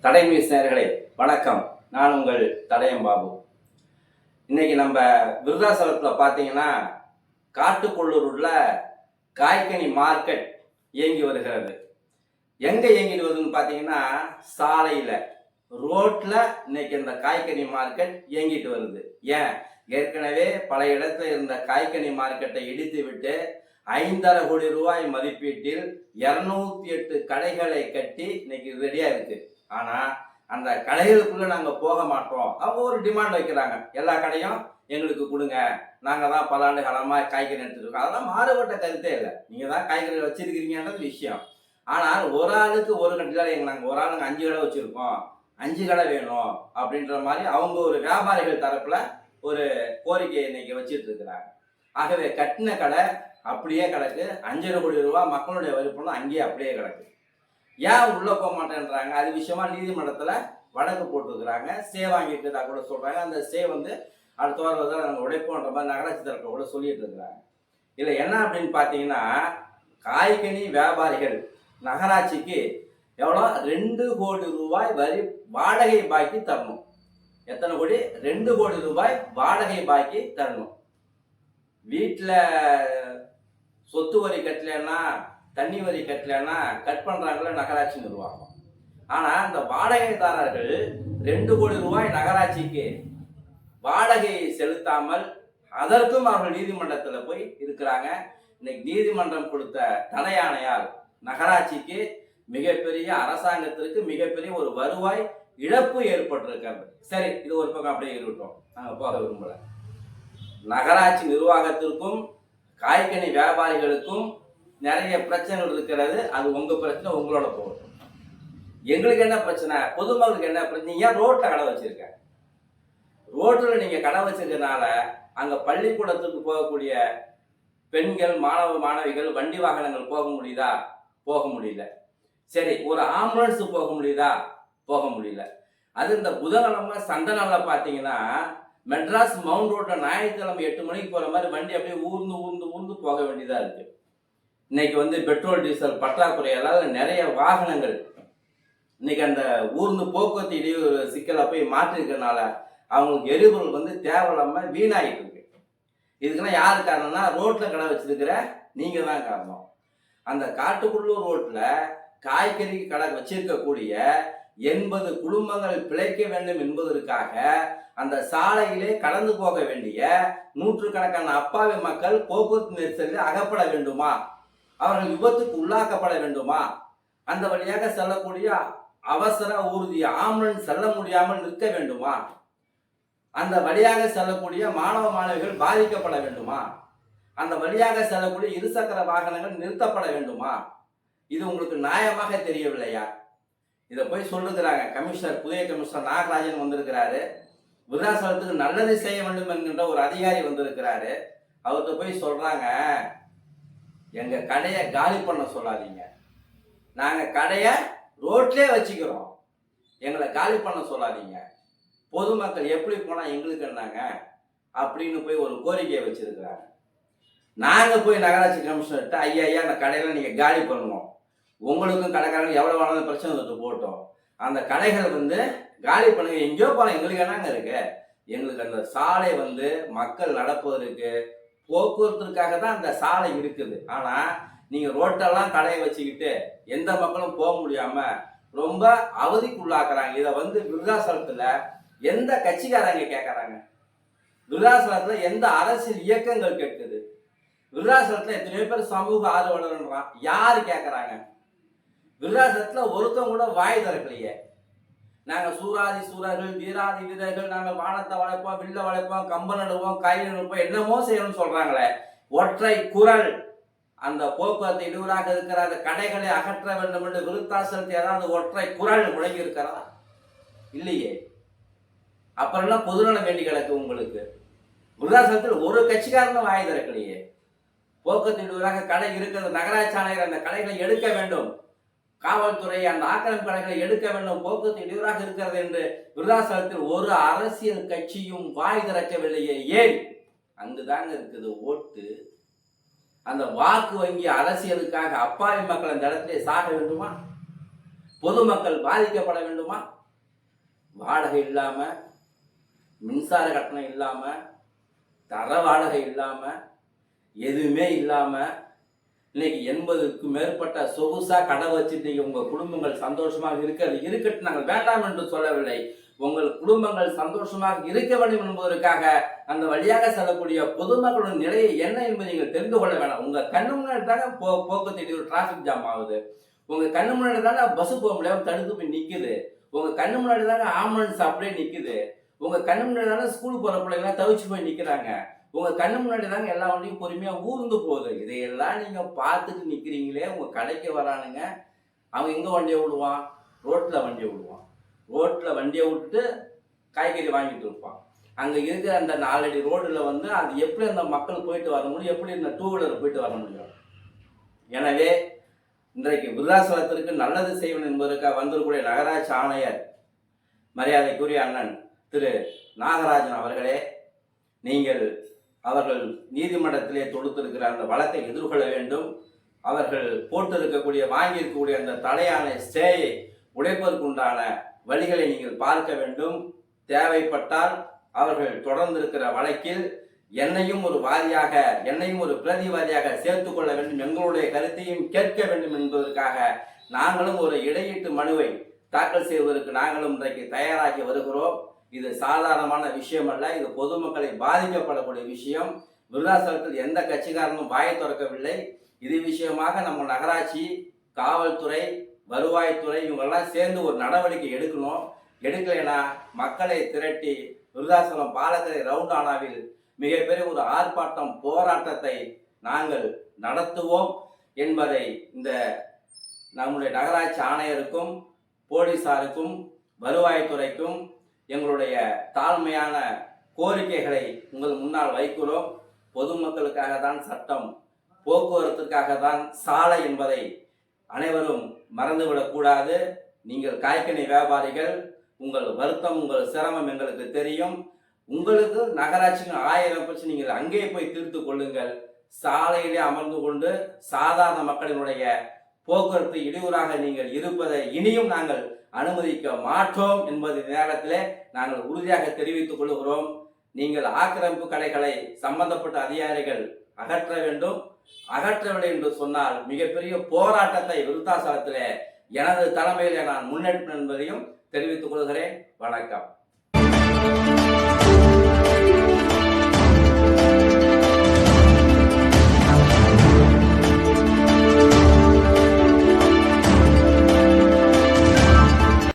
தடயம் news நேயர்களே வணக்கம். நான் உங்கள் தடயம் பாபு. இன்னைக்கு நம்ம விருதாசலத்தில் பார்த்தீங்கன்னா காட்டுக்கொள்ளூருள்ள காய்கனி மார்க்கெட் இயங்கி வருகிறது. எங்கே இயங்கிட்டு வருதுன்னு பார்த்தீங்கன்னா சாலையில் ரோட்டில் இன்னைக்கு இந்த காய்கனி மார்க்கெட் இயங்கிட்டு வருது. ஏன், ஏற்கனவே பல இடத்துல இருந்த காய்கனி மார்க்கெட்டை இடித்து விட்டு 5,5 கோடி ரூபாய் மதிப்பீட்டில் 208 கடைகளை கட்டி இன்னைக்கு ரெடியா இருக்கு. ஆனா அந்த கடைகளுக்குள்ள நாங்க போக மாட்டோம். அவங்க ஒரு டிமாண்ட் வைக்கிறாங்க, எல்லா கடையும் எங்களுக்கு கொடுங்க, நாங்க தான் பல ஆண்டு காலமா காய்கறி எடுத்துருக்கோம். அதெல்லாம் மாறுபட்ட கருத்தே இல்லை, நீங்க தான் காய்கறி வச்சிருக்கிறீங்கன்றது விஷயம். ஆனால் ஒரு ஆளுக்கு ஒரு கடையில் நாங்கள் ஒரு ஆளுங்க 5 கடை வச்சிருக்கோம், 5 கடை வேணும் அப்படின்ற மாதிரி அவங்க ஒரு வியாபாரிகள் தரப்புல ஒரு கோரிக்கையை இன்னைக்கு வச்சிட்டு இருக்கிறாங்க. ஆகவே கட்டின கடை அப்படியே கிடக்கு, 5,5 கோடி ரூபாய் மக்களுடைய வரிப்பணம் அங்கேயே அப்படியே கிடக்கு. ஏன் உள்ள போக மாட்டேன்றாங்க? அது விஷயமா நீதிமன்றத்துல வழக்கு போட்டுருக்குறாங்க. சே வாங்கிட்டு கூட சொல்றாங்க. அந்த சே அடுத்த வாரம் தான் நாங்கள் உடைப்போன்ற மாதிரி நகராட்சி தரப்பு கூட சொல்லிட்டு இருக்கிறாங்க. இல்லை என்ன அப்படின்னு பார்த்தீங்கன்னா, காய்கனி வியாபாரிகள் நகராட்சிக்கு எவ்வளோ 2 கோடி ரூபாய் வரி வாடகை பாக்கி தரணும். எத்தனை கோடி? 2 கோடி ரூபாய் வாடகை பாக்கி தரணும். வீட்டில் சொத்து வரி கட்டலன்னா, தண்ணி வரி கட்டலன்னா கட் பண்ணுறாங்களே நகராட்சி நிர்வாகம். ஆனால் இந்த வாடகைதாரர்கள் 2 கோடி ரூபாய் நகராட்சிக்கு வாடகை செலுத்தாமல் அதற்கும் அவர்கள் நீதிமன்றத்தில் போய் இருக்கிறாங்க. இன்னைக்கு நீதிமன்றம் கொடுத்த தடையாணையால் நகராட்சிக்கு மிகப்பெரிய, அரசாங்கத்திற்கு மிகப்பெரிய ஒரு வருவாய் இழப்பு ஏற்பட்டிருக்கிறது. சரி, இது ஒரு பக்கம் அப்படியே இருக்கட்டும், நாங்கள் போக விரும்பல. நகராட்சி நிர்வாகத்திற்கும் காய்கனி வியாபாரிகளுக்கும் நிறைய பிரச்சனைகள் இருக்கிறது. அது உங்க பிரச்சனை, உங்களோட போகட்டும். எங்களுக்கு என்ன பிரச்சனை, பொதுமக்களுக்கு என்ன பிரச்சனை? ஏன் ரோட்ல கடை வச்சிருக்க? ரோட்ல நீங்க கடை வச்சிருக்கனால அங்க பள்ளிக்கூடத்துக்கு போகக்கூடிய பெண்கள், மாணவிகள், வண்டி வாகனங்கள் போக முடியுதா? போக முடியல. சரி, ஒரு ஆம்புலன்ஸ் போக முடியுதா? போக முடியல. அது இந்த புதன்கிழமை சண்டை நாளில் பார்த்தீங்கன்னா மெட்ராஸ் மவுண்ட் ரோட்ல ஞாயிற்றுக்கிழமை 8 மணிக்கு போற மாதிரி வண்டி அப்படியே ஊர்ந்து போக வேண்டியதா இருக்கு. இன்னைக்கு பெட்ரோல் டீசல் பற்றாக்குறையால நிறைய வாகனங்கள் இன்னைக்கு அந்த ஊர்ந்து போக்குவரத்து இடையூறு சிக்கலை போய் மாற்றிருக்கிறதுனால அவங்களுக்கு எரிபொருள் தேவையில்லாம வீணாயிட்டு இருக்கு. இதுக்கெல்லாம் யாரு காரணம்னா, ரோட்ல கடை வச்சிருக்கிற நீங்க தான் காரணம். அந்த காட்டுக்குள்ளூர் ரோட்ல காய்கறி கடை வச்சிருக்கக்கூடிய 80 குடும்பங்கள் பிழைக்க வேண்டும் என்பதற்காக அந்த சாலையிலே கடந்து போக வேண்டிய நூற்றுக்கணக்கான அப்பாவி மக்கள் போக்குவரத்து நெரிசலில் அகப்பட வேண்டுமா? அவர்கள் விபத்துக்கு உள்ளாக்கப்பட வேண்டுமா? அந்த வழியாக செல்லக்கூடிய அவசர ஊர்தி ஆம்புலன்ஸ் செல்ல முடியாமல் நிற்க வேண்டுமா? அந்த வழியாக செல்லக்கூடிய மாணவிகள் பாதிக்கப்பட வேண்டுமா? அந்த வழியாக செல்லக்கூடிய இருசக்கர வாகனங்கள் நிறுத்தப்பட வேண்டுமா? இது உங்களுக்கு நியாயமாக தெரியவில்லையா? இதை போய் சொல்லுகிறாங்க கமிஷனர், புதிய கமிஷனர் நாகராஜன் வந்திருக்கிறாரு. விருதாசலத்துக்கு நல்லது செய்ய வேண்டும் என்கின்ற ஒரு அதிகாரி வந்திருக்கிறாரு. அவர்கிட்ட போய் சொல்றாங்க, எங்க கடையை காலி பண்ண சொல்லாதீங்க, நாங்க கடையை ரோட்லயே வச்சுக்கிறோம், எங்களை காலி பண்ண சொல்லாதீங்க, பொதுமக்கள் எப்படி போனா எங்களுக்கு என்னங்க அப்படின்னு போய் ஒரு கோரிக்கையை வச்சிருக்கிறாங்க. நாங்க போய் நகராட்சி கமிஷனர்கிட்ட, ஐயா அந்த கடையில நீங்க காலி பண்ணணும், உங்களுக்கும் கடைக்காரங்க எவ்வளவு வேணாலும் பிரச்சனை தொட்டு போட்டோம், அந்த கடைகள் காலி பண்ணுங்க, எங்கேயோ போல எங்களுக்கு என்னங்க இருக்கு, எங்களுக்கு அந்த சாலை மக்கள் நடப்பதற்கு போக்குவரத்திற்காக தான் அந்த சாலை இருக்குது. ஆனா நீங்க ரோட்டெல்லாம் கடையை வச்சுக்கிட்டு எந்த மக்களும் போக முடியாம ரொம்ப அவதிக்குள்ளாக்குறாங்க. இதை விருதாசலத்துல எந்த கட்சிக்காரங்க கேட்கறாங்க? விருதாசலத்துல எந்த அரசியல் இயக்கங்கள் கேட்குது? விருதாசலத்துல எத்தனையோ பேர் சமூக ஆர்வலர்ன்றான், யாரு கேட்கறாங்க? விருதாசலத்துல ஒருத்தவங்க கூட வாய் திறக்கலையே. நாங்க சூராதி சூரர்கள், வீராதி வீரர்கள், நாங்க வானத்தை வளைப்போம், வில்ல வளைப்போம், கம்ப நடுவோம், கயிறு நடுப்போம், என்னமோ செய்யணும்னு சொல்றாங்களே. ஒற்றை குரல் அந்த போக்குவரத்து இடையூறாக இருக்கிற அந்த கடைகளை அகற்ற வேண்டும் என்று விருத்தாசலத்தில் ஏதாவது ஒற்றை குரல் முழங்கி இருக்கிறதா? இல்லையே. அப்புறம் எல்லாம் பொதுநலம் வேண்டி கிடக்கு உங்களுக்கு. விருத்தாசலத்தில் ஒரு கட்சிக்காரனும் வாய் திறக்கலையே. போக்குவரத்து இடையூறாக கடை இருக்கிறது, நகராட்சி ஆணையர் அந்த கடைகளை எடுக்க வேண்டும், காவல்துறை அந்த ஆக்கிரமிப்பு கடைகளை எடுக்க வேண்டும், போக்குவரத்து இடையூறாக இருக்கிறது என்று விருதாசலத்தில் ஒரு அரசியல் கட்சியும் வாய் திறக்கவில்லையே. ஏன்? அங்குதாங்க இருக்குது ஓட்டு. அந்த வாக்கு வங்கி அரசியலுக்காக அப்பாவி மக்கள் அந்த இடத்திலே சாக வேண்டுமா? பொதுமக்கள் பாதிக்கப்பட வேண்டுமா? வாடகை இல்லாம, மின்சார கட்டணம் இல்லாம, தர வாடகை இல்லாம, எதுவுமே இல்லாம இன்னைக்கு 80க்கும் மேற்பட்ட சொகுசா கடை வச்சுட்டு உங்க குடும்பங்கள் சந்தோஷமாக இருக்கட்டும், நாங்கள் வேண்டாம் என்று சொல்லவில்லை. உங்கள் குடும்பங்கள் சந்தோஷமாக இருக்க வேண்டும் என்பதற்காக அந்த வழியாக செல்லக்கூடிய பொதுமக்களின் நிலையை என்ன என்பதை நீங்கள் தெரிந்து கொள்ள வேண்டாம். உங்க கண்ணு முன்னாடி தானே போக்குவரத்து ஒரு டிராபிக் ஜாம் ஆகுது. உங்க கண்ணு முன்னாடி தானே பஸ் போக முடியாம தடுத்து போய் நிக்குது. உங்க கண்ணு முன்னாடி தானே ஆம்புலன்ஸ் அப்படியே நிக்குது. உங்க கண்ணு முன்னாடி தானே ஸ்கூல் போற பிள்ளைங்க தவிச்சு போய் நிக்கிறாங்க. உங்க கண்ணு முன்னாடி தாங்க எல்லா வண்டியும் பொறுமையா ஊர்ந்து போகுது. இதையெல்லாம் நீங்க பார்த்துட்டு நிக்கிறீங்களே, உங்க கடைக்கு வரானுங்க, அவன் எங்க வண்டியை விடுவான்? ரோட்ல வண்டியை விடுவான். ரோட்ல வண்டியை விட்டுட்டு காய்கறி வாங்கிட்டு இருப்பான். அங்க இருக்கிற அந்த 4 அடி ரோடுல அது எப்படி அந்த மக்கள் போயிட்டு வர முடியும்? எப்படி இந்த 2 வீலர் போயிட்டு வர முடியும்? எனவே இன்றைக்கு விருதாசலத்திற்கு நல்லது செய்வன் என்பதற்காக வந்திருக்கூடிய நகராட்சி ஆணையர் மரியாதைக்குரிய அண்ணன் திரு நாகராஜன் அவர்களே, நீங்கள் அவர்கள் நீதிமன்றத்திலே தொடுத்திருக்கிற அந்த வழக்கை எதிர்கொள்ள வேண்டும். அவர்கள் போட்டிருக்கக்கூடிய வாங்கியிருக்கக்கூடிய அந்த தடையான ஸ்டேயை உடைப்பதற்குண்டான வழிகளை நீங்கள் பார்க்க வேண்டும். தேவைப்பட்டால் அவர்கள் தொடர்ந்து இருக்கிற வழக்கில் என்னையும் ஒரு பிரதிவாதியாக சேர்த்துக் கொள்ள வேண்டும், எங்களுடைய கருத்தையும் கேட்க வேண்டும் என்பதற்காக நாங்களும் ஒரு இடையீட்டு மனுவை தாக்கல் செய்வதற்கு நாங்களும் இன்றைக்கு தயாராகி வருகிறோம். இது சாதாரணமான விஷயம் அல்ல, இது பொதுமக்களை பாதிக்கப்படக்கூடிய விஷயம். விருதாசலத்தில் எந்த கட்சிக்காரனும் வாயை திறக்கவில்லை. இது விஷயமாக நம்ம நகராட்சி, காவல்துறை, வருவாய்த்துறை இவங்கெல்லாம் சேர்ந்து ஒரு நடவடிக்கை எடுக்கணும். எடுக்கலைன்னா மக்களை திரட்டி விருதாசலம் பாலக்கரை ரவுண்டானாவில் மிகப்பெரிய ஒரு ஆர்ப்பாட்டம் போராட்டத்தை நாங்கள் நடத்துவோம் என்பதை இந்த நம்முடைய நகராட்சி ஆணையருக்கும், போலீசாருக்கும், வருவாய்த்துறைக்கும் எங்களுடைய தாழ்மையான கோரிக்கைகளை உங்கள் முன்னால் வைக்கிறோம். பொதுமக்களுக்காக தான் சட்டம், போக்குவரத்துக்காக தான் சாலை என்பதை அனைவரும் மறந்துவிடக்கூடாது. நீங்கள் காய்கனி வியாபாரிகள், உங்கள் வருத்தம், உங்கள் சிரமம் எங்களுக்கு தெரியும். உங்களுக்கு நகராட்சிக்கு 1000 பிரச்சனை நீங்கள் அங்கே போய் தீர்த்து கொள்ளுங்கள். சாலையிலே அமர்ந்து கொண்டு சாதாரண மக்களினுடைய போக்குவரத்து இடையூறாக நீங்கள் இருப்பதை இனியும் நாங்கள் அனுமதிக்க மாட்டோம் என்பது நேரத்திலே நாங்கள் உறுதியாக தெரிவித்துக் கொள்கிறோம். நீங்கள் ஆக்கிரமிப்பு கடைகளை சம்பந்தப்பட்ட அதிகாரிகள் அகற்ற வேண்டும். அகற்றவில்லை என்று சொன்னால் மிகப்பெரிய போராட்டத்தை விருத்தாசலத்திலே எனது தலைமையிலே நான் முன்னெடுப்பேன் என்பதையும் தெரிவித்துக் கொள்கிறேன். வணக்கம்.